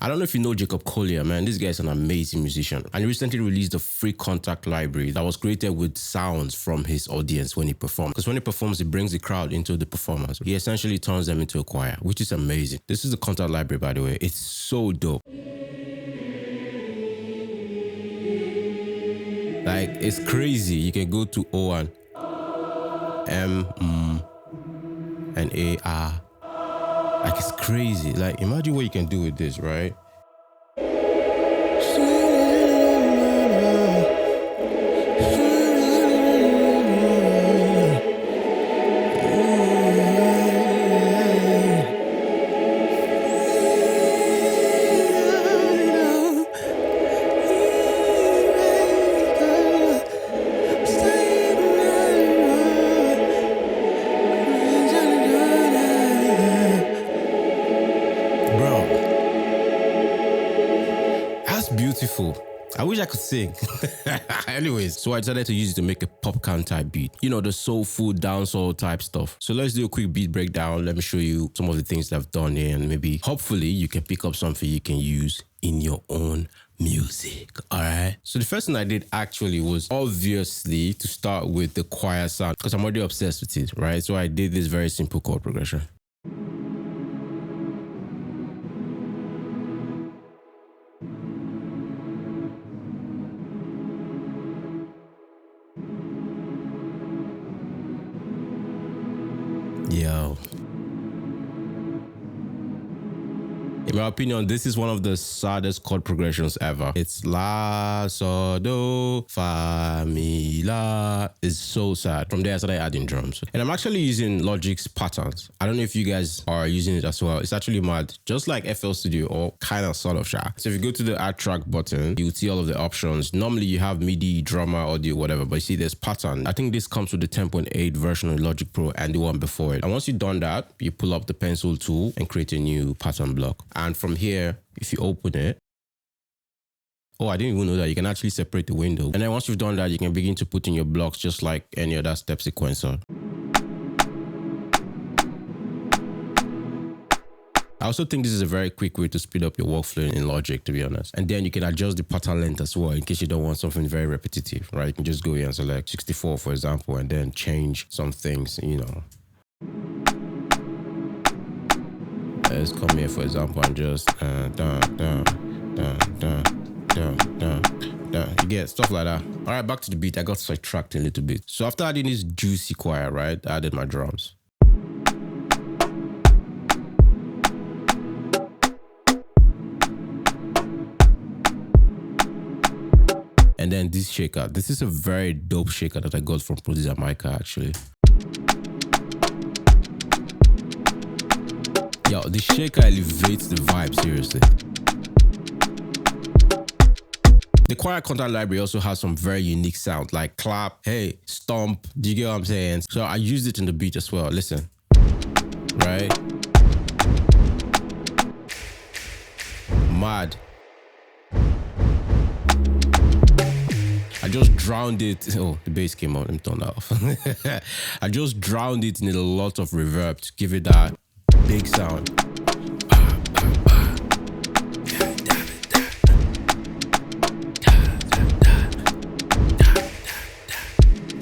I don't know if you know Jacob Collier, man. This guy is an amazing musician. And he recently released a free Kontakt Library that was created with sounds from his audience when he performs. Because when he performs, he brings the crowd into the performance. He essentially turns them into a choir, which is amazing. This is the Kontakt Library, by the way. It's so dope. Like, it's crazy. You can go to O and M, and A, R. Like, it's crazy. Like, imagine what you can do with this, right? Beautiful. I wish I could sing. Anyways, so I decided to use it to make a Popcaan type beat. You know, the soulful dancehall type stuff. So let's do a quick beat breakdown. Let me show you some of the things that I've done here, and maybe hopefully you can pick up something you can use in your own music. All right. So the first thing I did actually was obviously to start with the choir sound, because I'm already obsessed with it, right? So I did this very simple chord progression. Yo. In my opinion, this is one of the saddest chord progressions ever. It's La, So, Do, Fa, Mi, La. It's so sad. From there, I started adding drums. And I'm actually using Logic's patterns. I don't know if you guys are using it as well. It's actually mad. Just like FL Studio, or kind of sort of sha. So if you go to the Add Track button, you'll see all of the options. Normally, you have MIDI, drummer, audio, whatever. But you see there's pattern. I think this comes with the 10.8 version of Logic Pro and the one before it. And once you've done that, you pull up the pencil tool and create a new pattern block. And from here, if you open it, oh, I didn't even know that you can actually separate the window. And then once you've done that, you can begin to put in your blocks just like any other step sequencer. I also think this is a very quick way to speed up your workflow in Logic, to be honest. And then you can adjust the pattern length as well in case you don't want something very repetitive, right? You can just go here and select 64, for example, and then change some things, you know. Let's come here, for example, and just you get stuff like that. All right, back to the beat. I got sidetracked a little bit. So after adding this juicy choir, right, I added my drums. And then this shaker. This is a very dope shaker that I got from producer Micah, actually. Yo, the shaker elevates the vibe, seriously. The choir Kontakt Library also has some very unique sounds, like clap, hey, stomp. Do you get what I'm saying? So I used it in the beat as well. Listen, right? Mad. I just drowned it. Oh, the bass came out. Let me turn that off. I just drowned it in a lot of reverb to give it that big sound.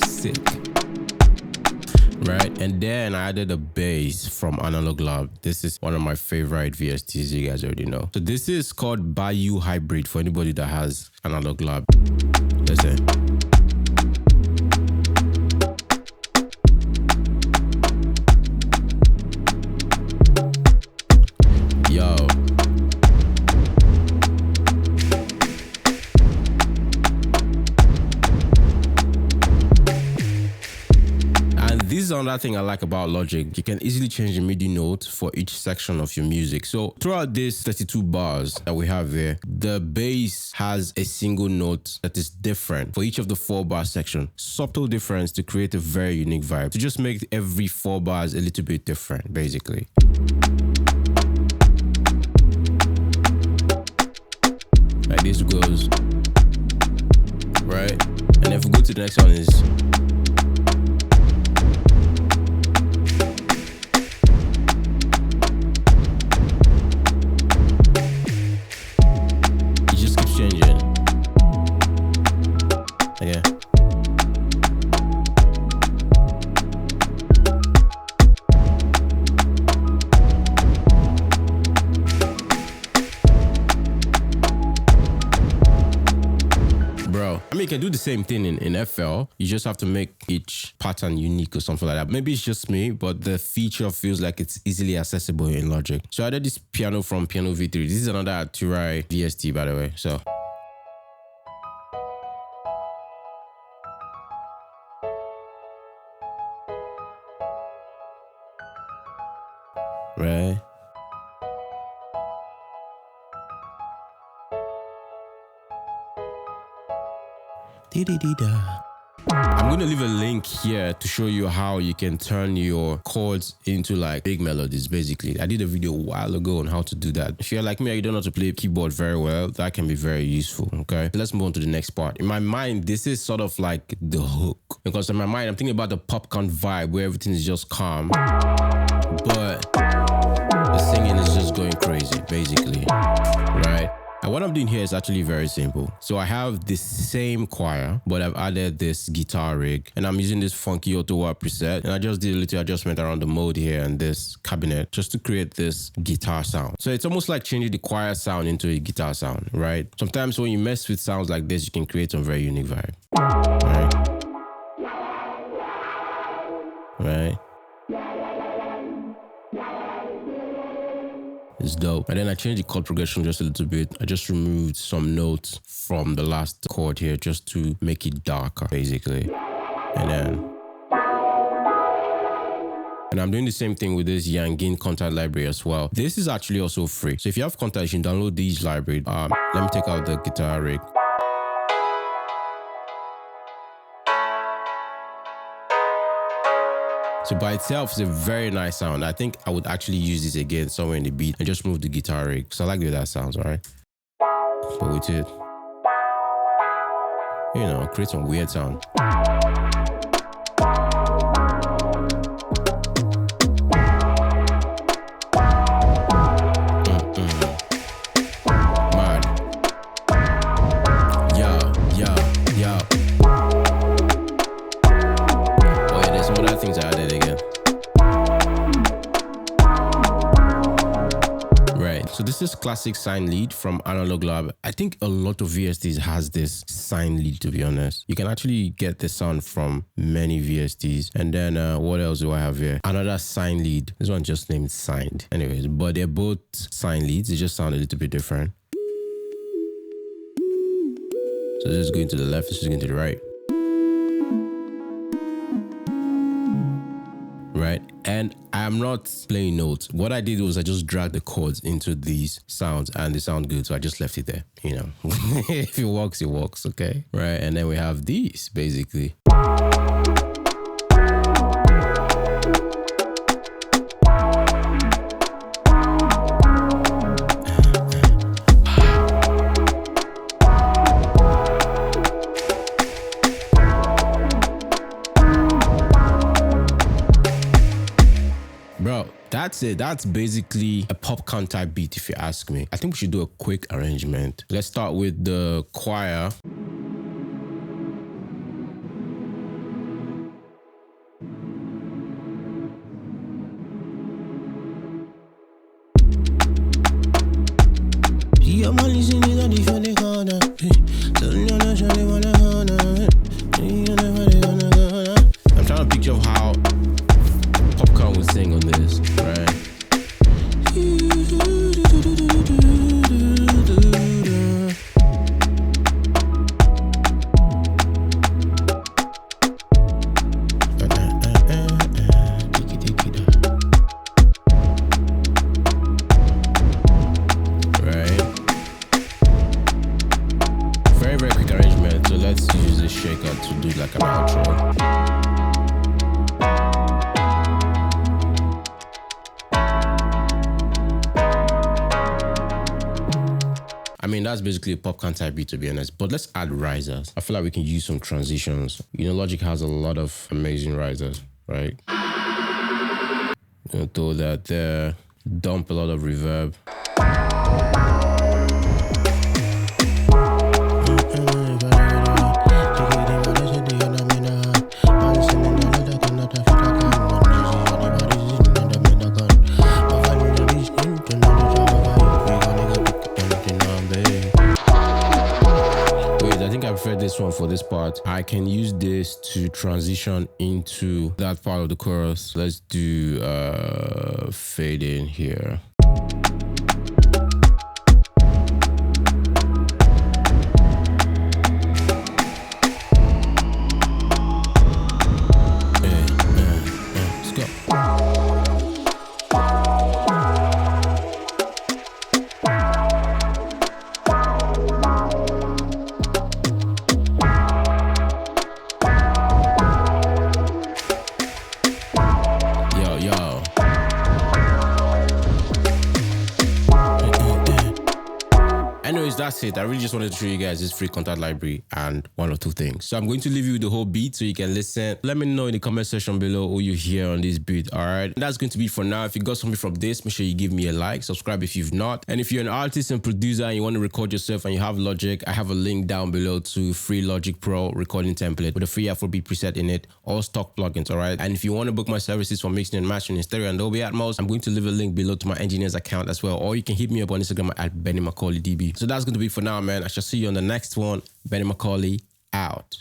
Sick. Right, and then I added a bass from Analog Lab. This is one of my favorite VSTs, you guys already know. So this is called Bayou Hybrid for anybody that has Analog Lab. Listen. Yo. And this is another thing I like about Logic. You can easily change the MIDI note for each section of your music. So throughout this 32 bars that we have here, the bass has a single note that is different for each of the 4-bar section. Subtle difference to create a very unique vibe. To just make every 4 bars a little bit different, basically. Like this goes, right? And if we go to the next one is you can do the same thing in FL. You just have to make each pattern unique or something like that. Maybe it's just me, but the feature feels like it's easily accessible in Logic. So I did this piano from Piano V3. This is another Turai VST, by the way. So right. I'm going to leave a link here to show you how you can turn your chords into like big melodies, basically. I did a video a while ago on how to do that. If you're like me and you don't know how to play keyboard very well, that can be very useful, okay? Let's move on to the next part. In my mind, this is sort of like the hook. Because in my mind, I'm thinking about the Popcaan vibe where everything is just calm, but the singing is just going crazy, basically, right? And what I'm doing here is actually very simple. So I have this same choir, but I've added this guitar rig, and I'm using this funky Ottawa preset, and I just did a little adjustment around the mode here and this cabinet just to create this guitar sound. So it's almost like changing the choir sound into a guitar sound, right? Sometimes when you mess with sounds like this, you can create some very unique vibe, right? It's dope. And then I changed the chord progression just a little bit. I just removed some notes from the last chord here just to make it darker, basically. And I'm doing the same thing with this Yangin Kontakt Library as well. This is actually also free. So if you have Kontakt, you can download these libraries. Let me take out the guitar rig. So by itself, it's a very nice sound. I think I would actually use this again somewhere in the beat and just move the guitar rig. So I like the way that sounds, all right? But with it, you know, create some weird sound. Mad. Yeah. Oh yeah, there's some other things I added again. So this is classic sine lead from Analog Lab. I think a lot of VSTs has this sine lead, to be honest. You can actually get the sound from many VSTs. And then what else do I have here? Another sine lead. This one just named signed. Anyways, but they're both sine leads. They just sound a little bit different. So this is going to the left, this is going to the right. Right, and I'm not playing notes. What I did was I just dragged the chords into these sounds and they sound good, so I just left it there, you know. If it works, okay? Right, and then we have these, basically. Bro, that's it. That's basically a Popcaan type beat, if you ask me. I think we should do a quick arrangement. Let's start with the choir. I'm trying to picture how Popcaan would sing on this, right? Right. Very, very quick arrangement. So let's use this shaker to do like an outro. I mean, that's basically a Popcaan type beat, to be honest. But let's add risers. I feel like we can use some transitions. You know, Logic has a lot of amazing risers, right? Throw that there. Dump a lot of reverb. this one for this part. I can use this to transition into that part of the chorus. Let's do fade in here. Anyways, that's it. I really just wanted to show you guys this free Kontakt library and one or two things. So I'm going to leave you with the whole beat so you can listen. Let me know in the comment section below who you hear on this beat. All right, that's going to be for now. If you got something from this, make sure you give me a like, subscribe if you've not. And if you're an artist and producer and you want to record yourself and you have Logic, I have a link down below to free Logic Pro recording template with a free Afrobeat preset in it, all stock plugins. All right, and if you want to book my services for mixing and mastering in stereo and Dolby Atmos, I'm going to leave a link below to my engineer's account as well, or you can hit me up on Instagram at Benny Macaulay DB. So that's going to be for now, man. I shall see you on the next one. Benny Macaulay out.